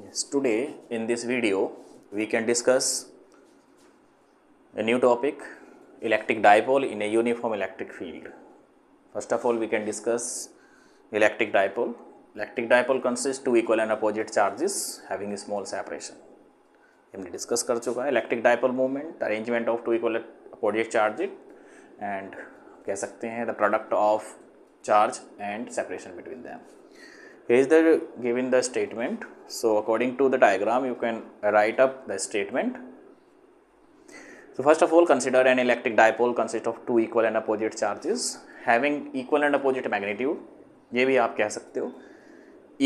Yes, today in this video we can discuss a new topic, electric dipole in a uniform electric field. First of all, we can discuss electric dipole. Electric dipole consists two equal and opposite charges having a small separation. हमने discuss कर चुका है electric dipole movement, arrangement of two equal opposite charge and कह सकते हैं the product of charge and separation between them. Here is the given the statement. So according to the diagram you can write up the statement. So first of all, consider an electric dipole consists of two equal and opposite charges having equal and opposite magnitude. ये भी आप कह सकते हो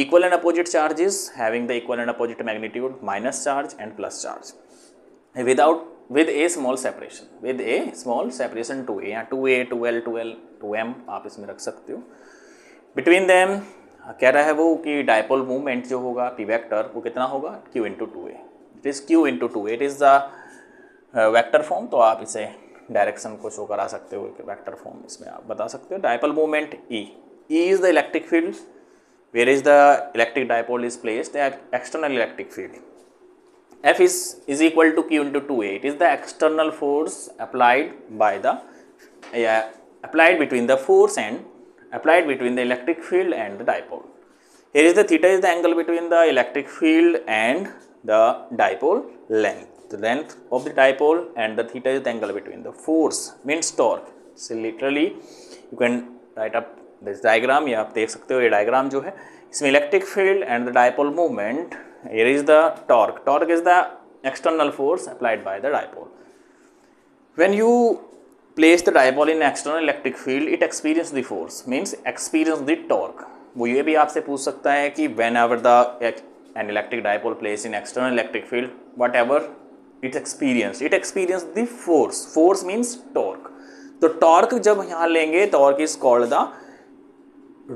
equal and opposite charges having the equal and opposite magnitude, minus charge and plus charge, with a small separation 2a या 2a 2l 2l 2m आप इसमें रख सकते हो. Between them कह रहा है वो कि डाइपोल मूवमेंट जो होगा पी वेक्टर वो कितना होगा q into two A. It is q into two A, it is the vector form. तो आप इसे डायरेक्शन को शो करा सकते हो वेक्टर फॉर्म, इसमें आप बता सकते हो. Dipole movement E is the electric field where is the electric dipole is placed the external electric field. F is equal to q into 2a. It is the external force applied between the force and applied between the electric field and the dipole. Here is the theta is the angle between the electric field and the dipole length. The length of the dipole and the theta is the angle between the force means torque. So literally you can write up this diagram. ये आप देख सकते हो ये diagram जो है इसमें electric field and the dipole movement. Here is the torque. Torque is the external force applied by the dipole. When you place the dipole in external electric field, it experience the force means experience the torque. वो ये भी आपसे पूछ सकता है कि whenever an electric dipole placed in external electric field, whatever it experience the force. Force means torque. तो torque जब यहाँ लेंगे, torque is called the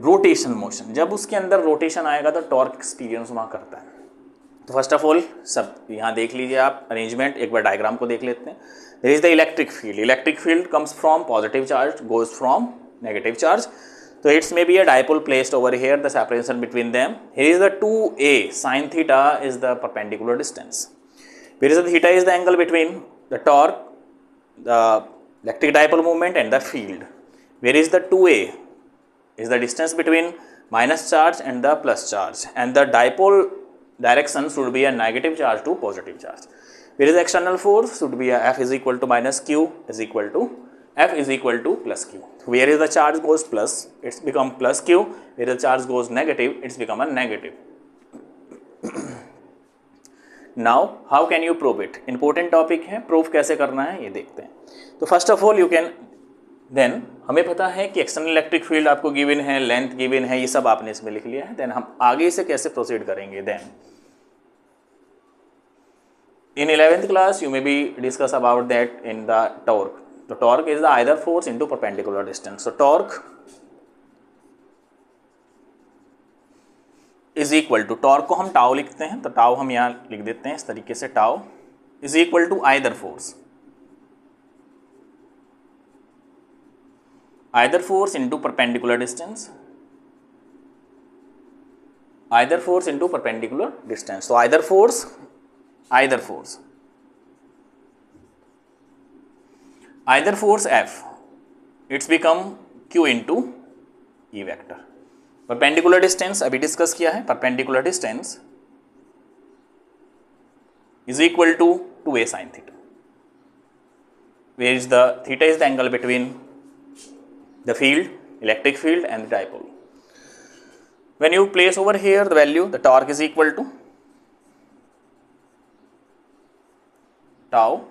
rotation motion. जब उसके अंदर rotation आएगा तो torque experience वहाँ करता है. तो फर्स्ट ऑफ ऑल सब यहाँ देख लीजिए आप अरेंजमेंट, एक बार डायग्राम को देख लेते हैं. There is the electric field. Electric field comes from positive charge goes from negative charge. तो it's may be a dipole placed over here, the separation between them. Here is the 2a sin theta is the perpendicular distance. Here is the theta is the angle between the torque, the electric dipole movement and the field. Here is the 2a is the distance between minus charge and the plus charge, and the dipole direction should be a negative charge to positive charge. Where is the external force should be a F is equal to minus Q is equal to F is equal to plus Q. Where is the charge goes plus, it's become plus Q. Where the charge goes negative, it's become a negative. Now how can you prove it? Important topic है, proof कैसे करना है ये देखते हैं. तो first of all you can then हमें पता है कि एक्सटर्नल इलेक्ट्रिक फील्ड आपको गिवन है, लेंथ गिवन है, ये सब आपने इसमें लिख लिया है. देन हम आगे से कैसे प्रोसीड करेंगे. Then in 11th class you may be discuss about that in the torque. तो torque is the either force into perpendicular distance. So torque is equal to, torque को हम टाउ लिखते हैं तो टाउ हम यहाँ लिख देते हैं इस तरीके से, tau is equal to either force into perpendicular distance, either force into perpendicular distance. So either force F, it's become Q into E vector. perpendicular distance अभी डिस्कस किया है. perpendicular distance is equal to 2a sin theta, where is the theta is the angle between the field, electric field and the dipole. When you place over here the value, the torque is equal to tau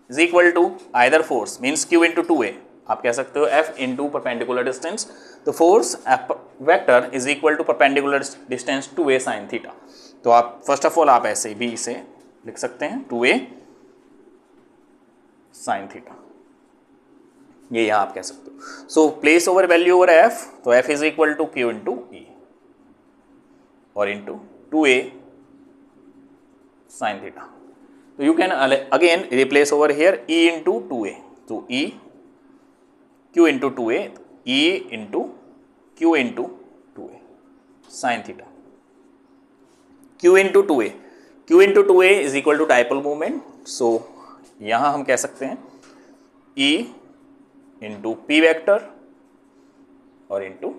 is equal to either force means Q into 2a, आप कह सकते हो F into perpendicular distance. तो force vector is equal to perpendicular distance 2a sin theta. तो आप first of all आप ऐसे भी इसे लिख सकते हैं 2a sin theta, ये यहाँ आप कह सकते हो. So place over value over F, तो F is equal to Q into E और इंटू 2a साइन थीटा. तो you can again replace over here E into 2a. तो E Q into 2a, E into Q into 2a sine theta. Q into two a, Q into two a is equal to dipole moment. So यहाँ हम कह सकते हैं E इंटू p vector और into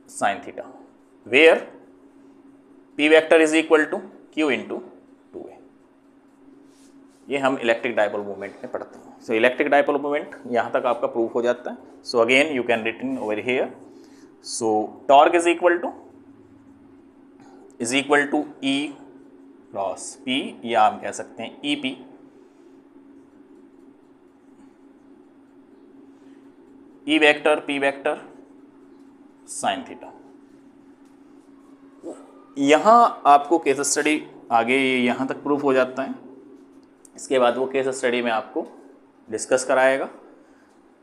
sine theta, where p vector is equal to Q into two a. ये हम electric dipole moment में पढ़ते हैं. सो इलेक्ट्रिक डाइपोल मोमेंट यहाँ तक आपका प्रूफ हो जाता है. So again you can written over here. So torque is equal to E cross P, या हम कह सकते हैं EP E vector P vector sine theta. यहाँ आपको केस स्टडी आगे यहाँ तक प्रूफ हो जाता है. इसके बाद वो केस स्टडी में आपको डिस्कस कराएगा.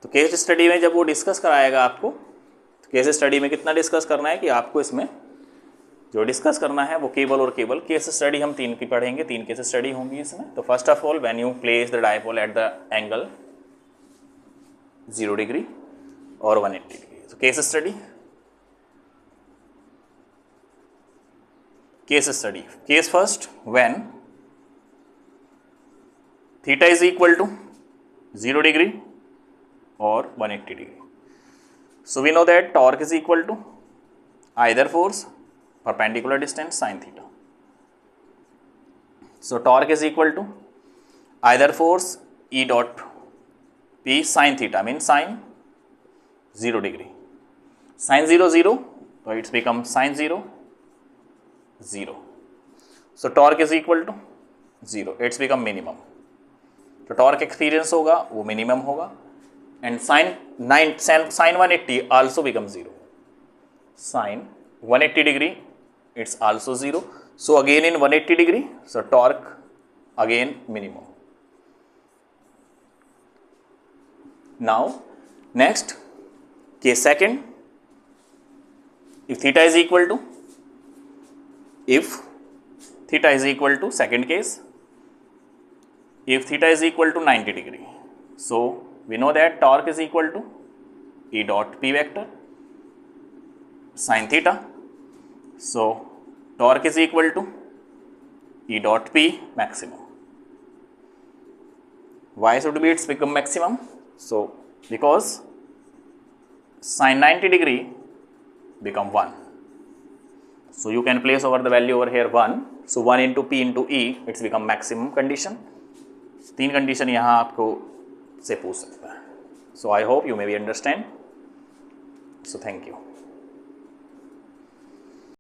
तो केस स्टडी में जब वो डिस्कस कराएगा आपको, तो केस स्टडी में कितना डिस्कस करना है कि आपको इसमें जो डिस्कस करना है वो केवल और केवल केस स्टडी हम 3 की पढ़ेंगे. 3 केस स्टडी होंगी इसमें. तो first of all when you place the dipole at the angle 0 degree और 180 डिग्री. तो case study case first when theta is equal to 0 degree और 180 degree. So we know that torque is equal to either force perpendicular distance sin theta. So torque is equal to either force E dot P sin theta, means sin 0 degree. Sin 0 0, so it's become sin 0 0. So torque is equal to 0. It's become minimum. तो torque experience होगा वो minimum होगा. And sin 180 also becomes 0. Sin 180 degree, it's also 0. So again in 180 degree, so torque again minimum. Now next case second, if theta is equal to second case, if theta is equal to 90 degree, so we know that torque is equal to E dot P vector sin theta. So torque is equal to E dot P maximum. Why should be it's become maximum? So because sin 90 degree become 1. So you can place over the value over here 1. So 1 into P into E, it's become maximum condition. 3 condition यहाँ आपको से पूछ सकता है. So I hope you may be understand. So thank you.